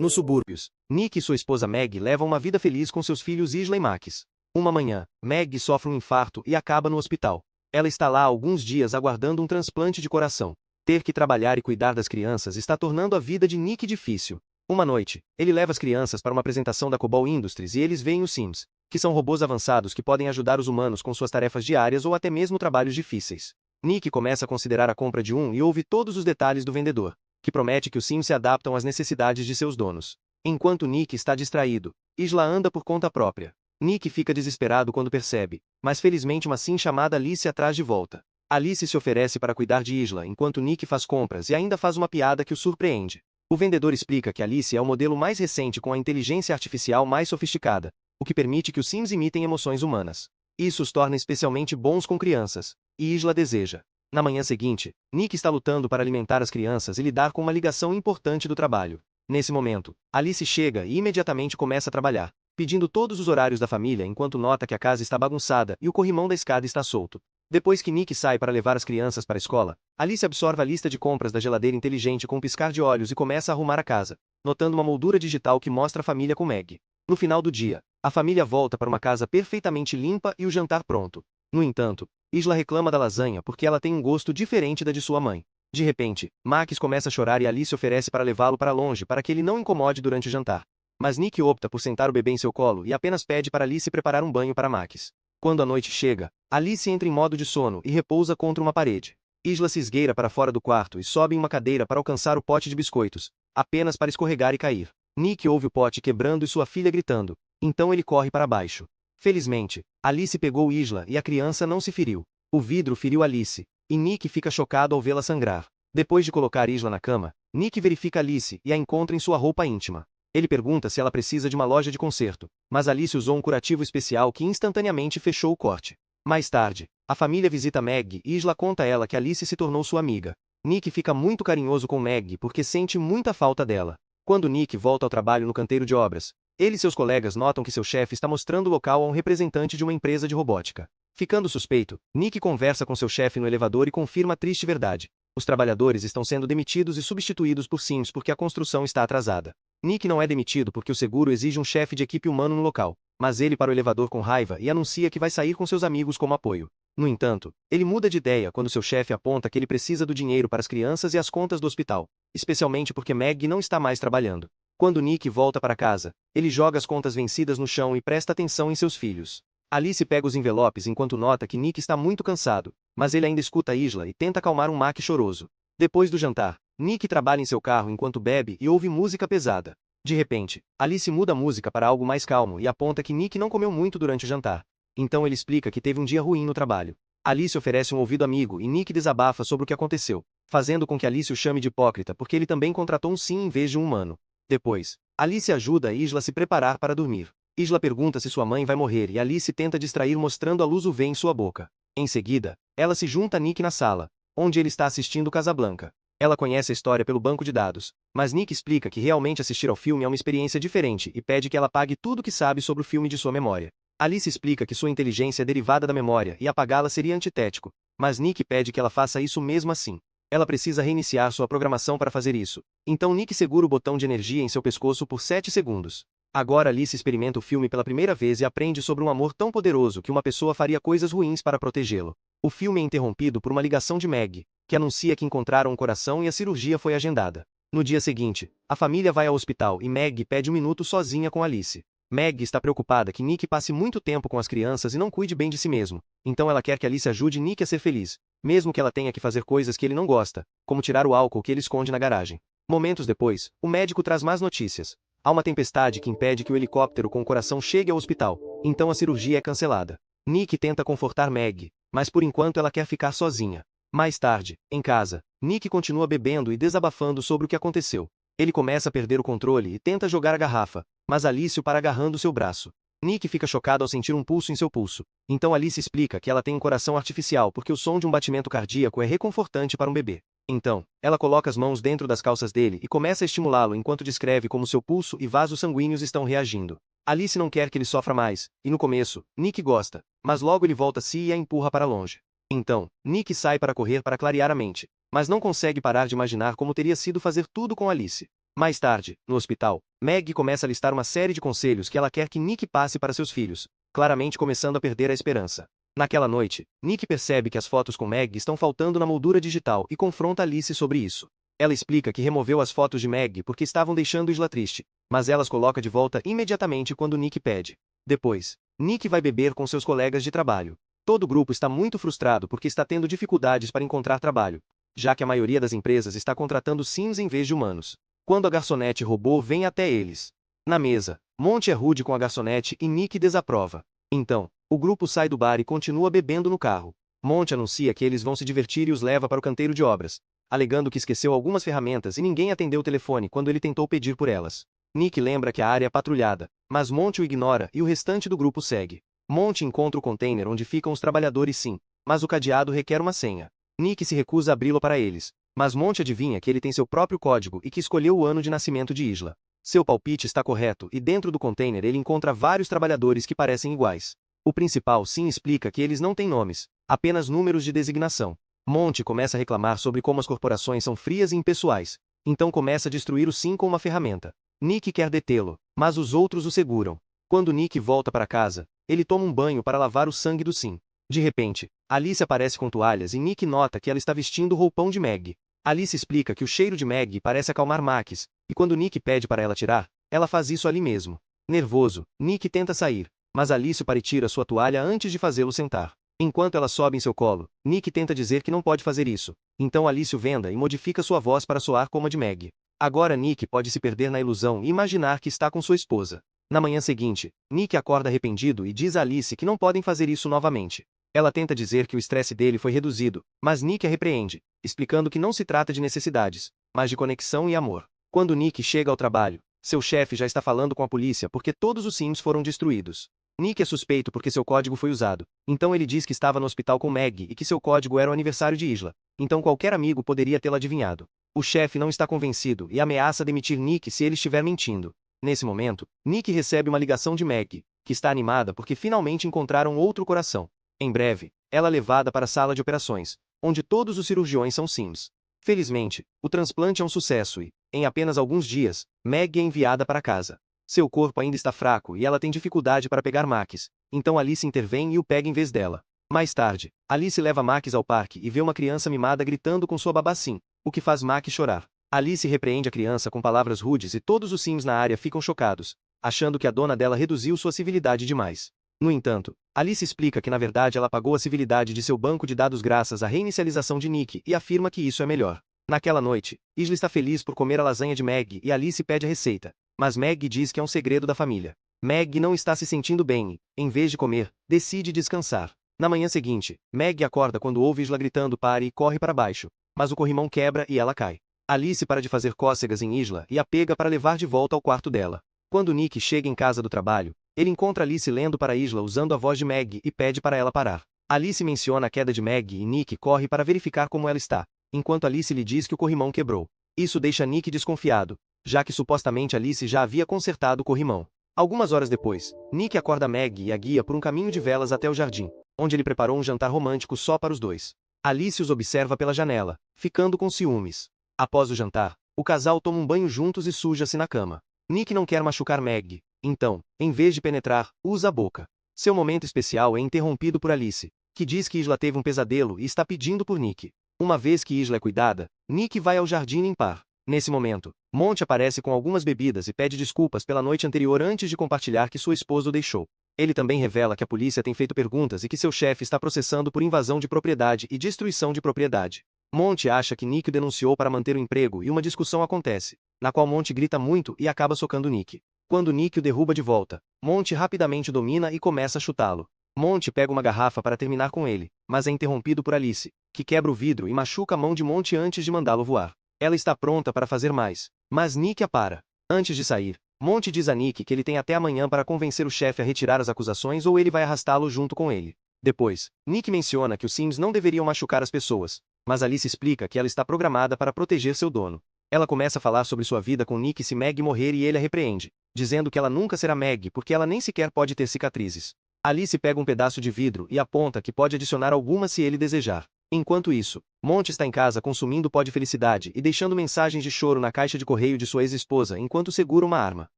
Nos subúrbios, Nick e sua esposa Meg levam uma vida feliz com seus filhos Isla e Max. Uma manhã, Meg sofre um infarto e acaba no hospital. Ela está lá há alguns dias aguardando um transplante de coração. Ter que trabalhar e cuidar das crianças está tornando a vida de Nick difícil. Uma noite, ele leva as crianças para uma apresentação da Cobol Industries e eles veem os Sims, que são robôs avançados que podem ajudar os humanos com suas tarefas diárias ou até mesmo trabalhos difíceis. Nick começa a considerar a compra de um e ouve todos os detalhes do vendedor, que promete que os Sims se adaptam às necessidades de seus donos. Enquanto Nick está distraído, Isla anda por conta própria. Nick fica desesperado quando percebe, mas felizmente uma Sim chamada Alice atrás de volta. Alice se oferece para cuidar de Isla enquanto Nick faz compras e ainda faz uma piada que o surpreende. O vendedor explica que Alice é o modelo mais recente com a inteligência artificial mais sofisticada, o que permite que os Sims imitem emoções humanas. Isso os torna especialmente bons com crianças, e Isla deseja. Na manhã seguinte, Nick está lutando para alimentar as crianças e lidar com uma ligação importante do trabalho. Nesse momento, Alice chega e imediatamente começa a trabalhar, pedindo todos os horários da família enquanto nota que a casa está bagunçada e o corrimão da escada está solto. Depois que Nick sai para levar as crianças para a escola, Alice absorve a lista de compras da geladeira inteligente com um piscar de olhos e começa a arrumar a casa, notando uma moldura digital que mostra a família com Meg. No final do dia, a família volta para uma casa perfeitamente limpa e o jantar pronto. No entanto, Isla reclama da lasanha porque ela tem um gosto diferente da de sua mãe. De repente, Max começa a chorar e Alice oferece para levá-lo para longe para que ele não incomode durante o jantar. Mas Nick opta por sentar o bebê em seu colo e apenas pede para Alice preparar um banho para Max. Quando a noite chega, Alice entra em modo de sono e repousa contra uma parede. Isla se esgueira para fora do quarto e sobe em uma cadeira para alcançar o pote de biscoitos, apenas para escorregar e cair. Nick ouve o pote quebrando e sua filha gritando, então ele corre para baixo. Felizmente, Alice pegou Isla e a criança não se feriu. O vidro feriu Alice, e Nick fica chocado ao vê-la sangrar. Depois de colocar Isla na cama, Nick verifica Alice e a encontra em sua roupa íntima. Ele pergunta se ela precisa de uma loja de conserto, mas Alice usou um curativo especial que instantaneamente fechou o corte. Mais tarde, a família visita Meg e Isla conta a ela que Alice se tornou sua amiga. Nick fica muito carinhoso com Meg porque sente muita falta dela. Quando Nick volta ao trabalho no canteiro de obras, ele e seus colegas notam que seu chefe está mostrando o local a um representante de uma empresa de robótica. Ficando suspeito, Nick conversa com seu chefe no elevador e confirma a triste verdade. Os trabalhadores estão sendo demitidos e substituídos por Sims porque a construção está atrasada. Nick não é demitido porque o seguro exige um chefe de equipe humano no local, mas ele para o elevador com raiva e anuncia que vai sair com seus amigos como apoio. No entanto, ele muda de ideia quando seu chefe aponta que ele precisa do dinheiro para as crianças e as contas do hospital, especialmente porque Meg não está mais trabalhando. Quando Nick volta para casa, ele joga as contas vencidas no chão e presta atenção em seus filhos. Alice pega os envelopes enquanto nota que Nick está muito cansado, mas ele ainda escuta Isla e tenta acalmar um Mac choroso. Depois do jantar, Nick trabalha em seu carro enquanto bebe e ouve música pesada. De repente, Alice muda a música para algo mais calmo e aponta que Nick não comeu muito durante o jantar. Então ele explica que teve um dia ruim no trabalho. Alice oferece um ouvido amigo e Nick desabafa sobre o que aconteceu, fazendo com que Alice o chame de hipócrita porque ele também contratou um sim em vez de um humano. Depois, Alice ajuda Isla a se preparar para dormir. Isla pergunta se sua mãe vai morrer e Alice tenta distrair mostrando a luz UV em sua boca. Em seguida, ela se junta a Nick na sala, onde ele está assistindo Casablanca. Ela conhece a história pelo banco de dados, mas Nick explica que realmente assistir ao filme é uma experiência diferente e pede que ela apague tudo o que sabe sobre o filme de sua memória. Alice explica que sua inteligência é derivada da memória e apagá-la seria antitético, mas Nick pede que ela faça isso mesmo assim. Ela precisa reiniciar sua programação para fazer isso. Então Nick segura o botão de energia em seu pescoço por 7 segundos. Agora Alice experimenta o filme pela primeira vez e aprende sobre um amor tão poderoso que uma pessoa faria coisas ruins para protegê-lo. O filme é interrompido por uma ligação de Meg, que anuncia que encontraram um coração e a cirurgia foi agendada. No dia seguinte, a família vai ao hospital e Meg pede um minuto sozinha com Alice. Meg está preocupada que Nick passe muito tempo com as crianças e não cuide bem de si mesmo, então ela quer que Alice ajude Nick a ser feliz, mesmo que ela tenha que fazer coisas que ele não gosta, como tirar o álcool que ele esconde na garagem. Momentos depois, o médico traz más notícias. Há uma tempestade que impede que o helicóptero com o coração chegue ao hospital, então a cirurgia é cancelada. Nick tenta confortar Meg, mas por enquanto ela quer ficar sozinha. Mais tarde, em casa, Nick continua bebendo e desabafando sobre o que aconteceu. Ele começa a perder o controle e tenta jogar a garrafa, mas Alice o para agarrando seu braço. Nick fica chocado ao sentir um pulso em seu pulso. Então Alice explica que ela tem um coração artificial porque o som de um batimento cardíaco é reconfortante para um bebê. Então, ela coloca as mãos dentro das calças dele e começa a estimulá-lo enquanto descreve como seu pulso e vasos sanguíneos estão reagindo. Alice não quer que ele sofra mais, e no começo, Nick gosta, mas logo ele volta a si e a empurra para longe. Então, Nick sai para correr para clarear a mente, mas não consegue parar de imaginar como teria sido fazer tudo com Alice. Mais tarde, no hospital, Meg começa a listar uma série de conselhos que ela quer que Nick passe para seus filhos, claramente começando a perder a esperança. Naquela noite, Nick percebe que as fotos com Meg estão faltando na moldura digital e confronta Alice sobre isso. Ela explica que removeu as fotos de Meg porque estavam deixando Isla triste, mas elas coloca de volta imediatamente quando Nick pede. Depois, Nick vai beber com seus colegas de trabalho. Todo o grupo está muito frustrado porque está tendo dificuldades para encontrar trabalho, já que a maioria das empresas está contratando Sims em vez de humanos. Quando a garçonete robô vem até eles. Na mesa, Monty é rude com a garçonete e Nick desaprova. Então, o grupo sai do bar e continua bebendo no carro. Monty anuncia que eles vão se divertir e os leva para o canteiro de obras, alegando que esqueceu algumas ferramentas e ninguém atendeu o telefone quando ele tentou pedir por elas. Nick lembra que a área é patrulhada, mas Monty o ignora e o restante do grupo segue. Monty encontra o container onde ficam os trabalhadores sim, mas o cadeado requer uma senha. Nick se recusa a abri-lo para eles, mas Monty adivinha que ele tem seu próprio código e que escolheu o ano de nascimento de Isla. Seu palpite está correto e dentro do container ele encontra vários trabalhadores que parecem iguais. O principal sim explica que eles não têm nomes, apenas números de designação. Monty começa a reclamar sobre como as corporações são frias e impessoais, então começa a destruir o sim com uma ferramenta. Nick quer detê-lo, mas os outros o seguram. Quando Nick volta para casa, ele toma um banho para lavar o sangue do sim. De repente, Alice aparece com toalhas e Nick nota que ela está vestindo o roupão de Meg. Alice explica que o cheiro de Meg parece acalmar Max, e quando Nick pede para ela tirar, ela faz isso ali mesmo. Nervoso, Nick tenta sair, mas Alice para e tira sua toalha antes de fazê-lo sentar. Enquanto ela sobe em seu colo, Nick tenta dizer que não pode fazer isso. Então Alice o venda e modifica sua voz para soar como a de Meg. Agora Nick pode se perder na ilusão e imaginar que está com sua esposa. Na manhã seguinte, Nick acorda arrependido e diz a Alice que não podem fazer isso novamente. Ela tenta dizer que o estresse dele foi reduzido, mas Nick a repreende, explicando que não se trata de necessidades, mas de conexão e amor. Quando Nick chega ao trabalho, seu chefe já está falando com a polícia porque todos os Sims foram destruídos. Nick é suspeito porque seu código foi usado, então ele diz que estava no hospital com Meg e que seu código era o aniversário de Isla, então qualquer amigo poderia tê-lo adivinhado. O chefe não está convencido e ameaça demitir Nick se ele estiver mentindo. Nesse momento, Nick recebe uma ligação de Meg, que está animada porque finalmente encontraram outro coração. Em breve, ela é levada para a sala de operações, onde todos os cirurgiões são Sims. Felizmente, o transplante é um sucesso e, em apenas alguns dias, Meg é enviada para casa. Seu corpo ainda está fraco e ela tem dificuldade para pegar Max, então Alice intervém e o pega em vez dela. Mais tarde, Alice leva Max ao parque e vê uma criança mimada gritando com sua babá Sim, o que faz Max chorar. Alice repreende a criança com palavras rudes e todos os Sims na área ficam chocados, achando que a dona dela reduziu sua civilidade demais. No entanto, Alice explica que na verdade ela pagou a civilidade de seu banco de dados graças à reinicialização de Nick e afirma que isso é melhor. Naquela noite, Isla está feliz por comer a lasanha de Meg e Alice pede a receita, mas Meg diz que é um segredo da família. Meg não está se sentindo bem e, em vez de comer, decide descansar. Na manhã seguinte, Meg acorda quando ouve Isla gritando pare e corre para baixo, mas o corrimão quebra e ela cai. Alice para de fazer cócegas em Isla e a pega para levar de volta ao quarto dela. Quando Nick chega em casa do trabalho, ele encontra Alice lendo para Isla usando a voz de Meg e pede para ela parar. Alice menciona a queda de Meg e Nick corre para verificar como ela está, enquanto Alice lhe diz que o corrimão quebrou. Isso deixa Nick desconfiado, já que supostamente Alice já havia consertado o corrimão. Algumas horas depois, Nick acorda Meg e a guia por um caminho de velas até o jardim, onde ele preparou um jantar romântico só para os dois. Alice os observa pela janela, ficando com ciúmes. Após o jantar, o casal toma um banho juntos e suja-se na cama. Nick não quer machucar Meg, então, em vez de penetrar, usa a boca. Seu momento especial é interrompido por Alice, que diz que Isla teve um pesadelo e está pedindo por Nick. Uma vez que Isla é cuidada, Nick vai ao jardim limpar. Nesse momento, Monty aparece com algumas bebidas e pede desculpas pela noite anterior antes de compartilhar que sua esposa o deixou. Ele também revela que a polícia tem feito perguntas e que seu chefe está processando por invasão de propriedade e destruição de propriedade. Monty acha que Nick o denunciou para manter o emprego e uma discussão acontece, na qual Monty grita muito e acaba socando Nick. Quando Nick o derruba de volta, Monty rapidamente domina e começa a chutá-lo. Monty pega uma garrafa para terminar com ele, mas é interrompido por Alice, que quebra o vidro e machuca a mão de Monty antes de mandá-lo voar. Ela está pronta para fazer mais, mas Nick a para. Antes de sair, Monty diz a Nick que ele tem até amanhã para convencer o chefe a retirar as acusações ou ele vai arrastá-lo junto com ele. Depois, Nick menciona que os Sims não deveriam machucar as pessoas, mas Alice explica que ela está programada para proteger seu dono. Ela começa a falar sobre sua vida com Nick se Meg morrer e ele a repreende, dizendo que ela nunca será Meg porque ela nem sequer pode ter cicatrizes. Alice pega um pedaço de vidro e aponta que pode adicionar algumas se ele desejar. Enquanto isso, Monte está em casa consumindo pó de felicidade e deixando mensagens de choro na caixa de correio de sua ex-esposa enquanto segura uma arma.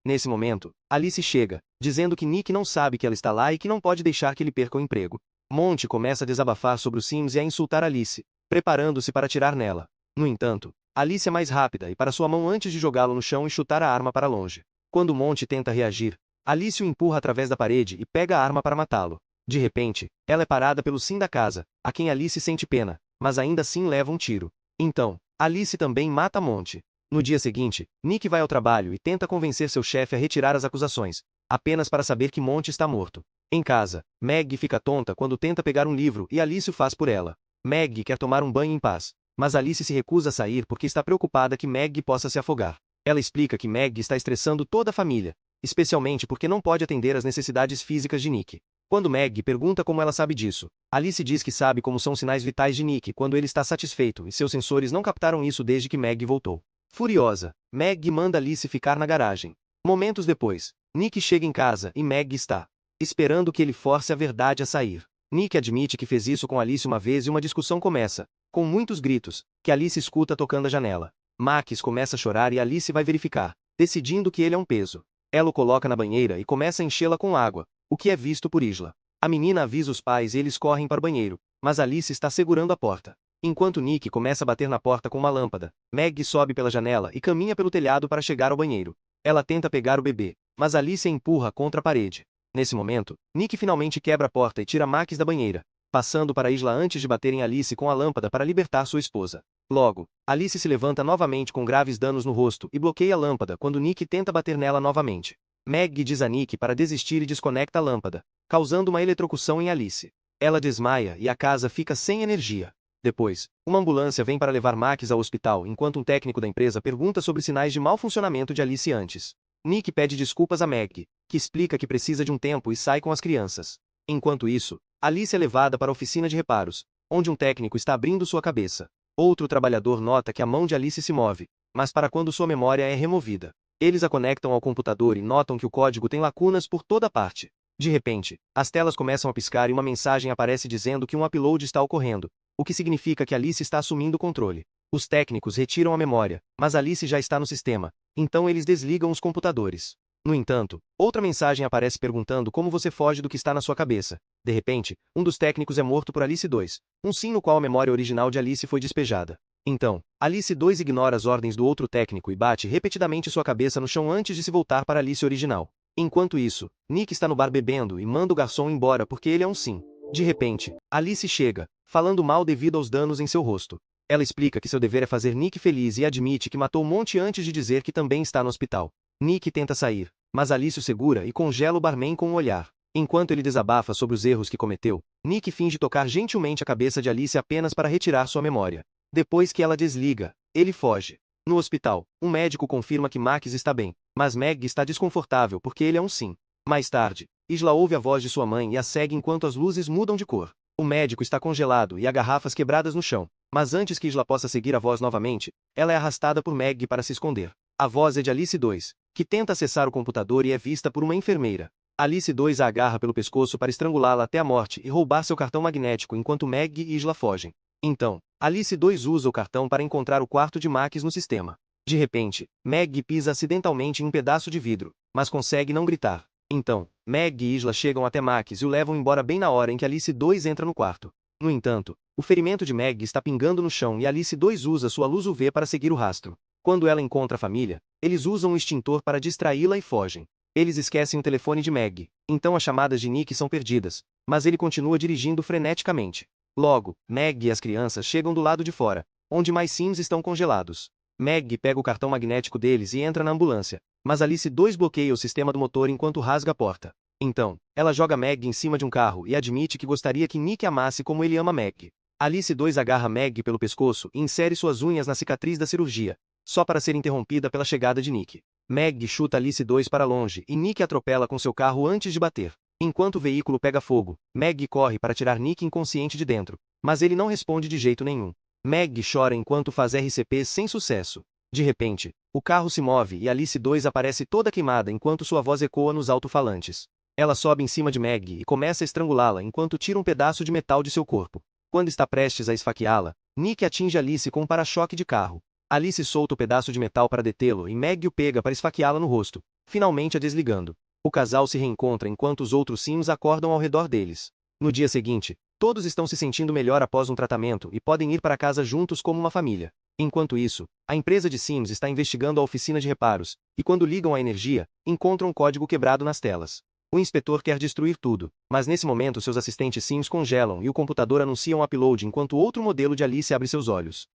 Nesse momento, Alice chega, dizendo que Nick não sabe que ela está lá e que não pode deixar que ele perca o emprego. Monte começa a desabafar sobre os Sims e a insultar Alice, preparando-se para atirar nela. No entanto, Alice é mais rápida e para sua mão antes de jogá-lo no chão e chutar a arma para longe. Quando Monte tenta reagir, Alice o empurra através da parede e pega a arma para matá-lo. De repente, ela é parada pelo Sim da casa, a quem Alice sente pena, mas ainda assim leva um tiro. Então, Alice também mata Monte. No dia seguinte, Nick vai ao trabalho e tenta convencer seu chefe a retirar as acusações, apenas para saber que Monte está morto. Em casa, Meg fica tonta quando tenta pegar um livro e Alice o faz por ela. Meg quer tomar um banho em paz, mas Alice se recusa a sair porque está preocupada que Meg possa se afogar. Ela explica que Meg está estressando toda a família, especialmente porque não pode atender às necessidades físicas de Nick. Quando Meg pergunta como ela sabe disso, Alice diz que sabe como são sinais vitais de Nick quando ele está satisfeito e seus sensores não captaram isso desde que Meg voltou. Furiosa, Meg manda Alice ficar na garagem. Momentos depois, Nick chega em casa e Meg está esperando que ele force a verdade a sair. Nick admite que fez isso com Alice uma vez e uma discussão começa, com muitos gritos, que Alice escuta tocando a janela. Max começa a chorar e Alice vai verificar, decidindo que ele é um peso. Ela o coloca na banheira e começa a enchê-la com água, o que é visto por Isla. A menina avisa os pais e eles correm para o banheiro, mas Alice está segurando a porta. Enquanto Nick começa a bater na porta com uma lâmpada, Meg sobe pela janela e caminha pelo telhado para chegar ao banheiro. Ela tenta pegar o bebê, mas Alice a empurra contra a parede. Nesse momento, Nick finalmente quebra a porta e tira Max da banheira, passando para Isla antes de bater em Alice com a lâmpada para libertar sua esposa. Logo, Alice se levanta novamente com graves danos no rosto e bloqueia a lâmpada quando Nick tenta bater nela novamente. Meg diz a Nick para desistir e desconecta a lâmpada, causando uma eletrocução em Alice. Ela desmaia e a casa fica sem energia. Depois, uma ambulância vem para levar Max ao hospital enquanto um técnico da empresa pergunta sobre sinais de mau funcionamento de Alice antes. Nick pede desculpas a Meg, que explica que precisa de um tempo e sai com as crianças. Enquanto isso, Alice é levada para a oficina de reparos, onde um técnico está abrindo sua cabeça. Outro trabalhador nota que a mão de Alice se move, mas para quando sua memória é removida. Eles a conectam ao computador e notam que o código tem lacunas por toda parte. De repente, as telas começam a piscar e uma mensagem aparece dizendo que um upload está ocorrendo, o que significa que Alice está assumindo o controle. Os técnicos retiram a memória, mas Alice já está no sistema, então eles desligam os computadores. No entanto, outra mensagem aparece perguntando como você foge do que está na sua cabeça. De repente, um dos técnicos é morto por Alice 2, um sim no qual a memória original de Alice foi despejada. Então, Alice 2 ignora as ordens do outro técnico e bate repetidamente sua cabeça no chão antes de se voltar para Alice original. Enquanto isso, Nick está no bar bebendo e manda o garçom embora porque ele é um sim. De repente, Alice chega, falando mal devido aos danos em seu rosto. Ela explica que seu dever é fazer Nick feliz e admite que matou Monte antes de dizer que também está no hospital. Nick tenta sair, mas Alice o segura e congela o barman com um olhar. Enquanto ele desabafa sobre os erros que cometeu, Nick finge tocar gentilmente a cabeça de Alice apenas para retirar sua memória. Depois que ela desliga, ele foge. No hospital, um médico confirma que Max está bem, mas Meg está desconfortável porque ele é um sim. Mais tarde, Isla ouve a voz de sua mãe e a segue enquanto as luzes mudam de cor. O médico está congelado e há garrafas quebradas no chão, mas antes que Isla possa seguir a voz novamente, ela é arrastada por Meg para se esconder. A voz é de Alice 2, que tenta acessar o computador e é vista por uma enfermeira. Alice 2 a agarra pelo pescoço para estrangulá-la até a morte e roubar seu cartão magnético enquanto Meg e Isla fogem. Então, Alice 2 usa o cartão para encontrar o quarto de Max no sistema. De repente, Meg pisa acidentalmente em um pedaço de vidro, mas consegue não gritar. Então, Meg e Isla chegam até Max e o levam embora bem na hora em que Alice 2 entra no quarto. No entanto, o ferimento de Meg está pingando no chão e Alice 2 usa sua luz UV para seguir o rastro. Quando ela encontra a família, eles usam um extintor para distraí-la e fogem. Eles esquecem o telefone de Meg, então as chamadas de Nick são perdidas, mas ele continua dirigindo freneticamente. Logo, Meg e as crianças chegam do lado de fora, onde mais Sims estão congelados. Meg pega o cartão magnético deles e entra na ambulância, mas Alice 2 bloqueia o sistema do motor enquanto rasga a porta. Então, ela joga Meg em cima de um carro e admite que gostaria que Nick amasse como ele ama Meg. Alice 2 agarra Meg pelo pescoço e insere suas unhas na cicatriz da cirurgia, só para ser interrompida pela chegada de Nick. Meg chuta Alice 2 para longe e Nick atropela com seu carro antes de bater. Enquanto o veículo pega fogo, Meg corre para tirar Nick inconsciente de dentro, mas ele não responde de jeito nenhum. Meg chora enquanto faz RCP sem sucesso. De repente, o carro se move e Alice 2 aparece toda queimada enquanto sua voz ecoa nos alto-falantes. Ela sobe em cima de Meg e começa a estrangulá-la enquanto tira um pedaço de metal de seu corpo. Quando está prestes a esfaqueá-la, Nick atinge Alice com um para-choque de carro. Alice solta o pedaço de metal para detê-lo e Meg o pega para esfaqueá-la no rosto, finalmente a desligando. O casal se reencontra enquanto os outros Sims acordam ao redor deles. No dia seguinte, todos estão se sentindo melhor após um tratamento e podem ir para casa juntos como uma família. Enquanto isso, a empresa de Sims está investigando a oficina de reparos, e quando ligam a energia, encontram um código quebrado nas telas. O inspetor quer destruir tudo, mas nesse momento seus assistentes Sims congelam e o computador anuncia um upload enquanto outro modelo de Alice abre seus olhos.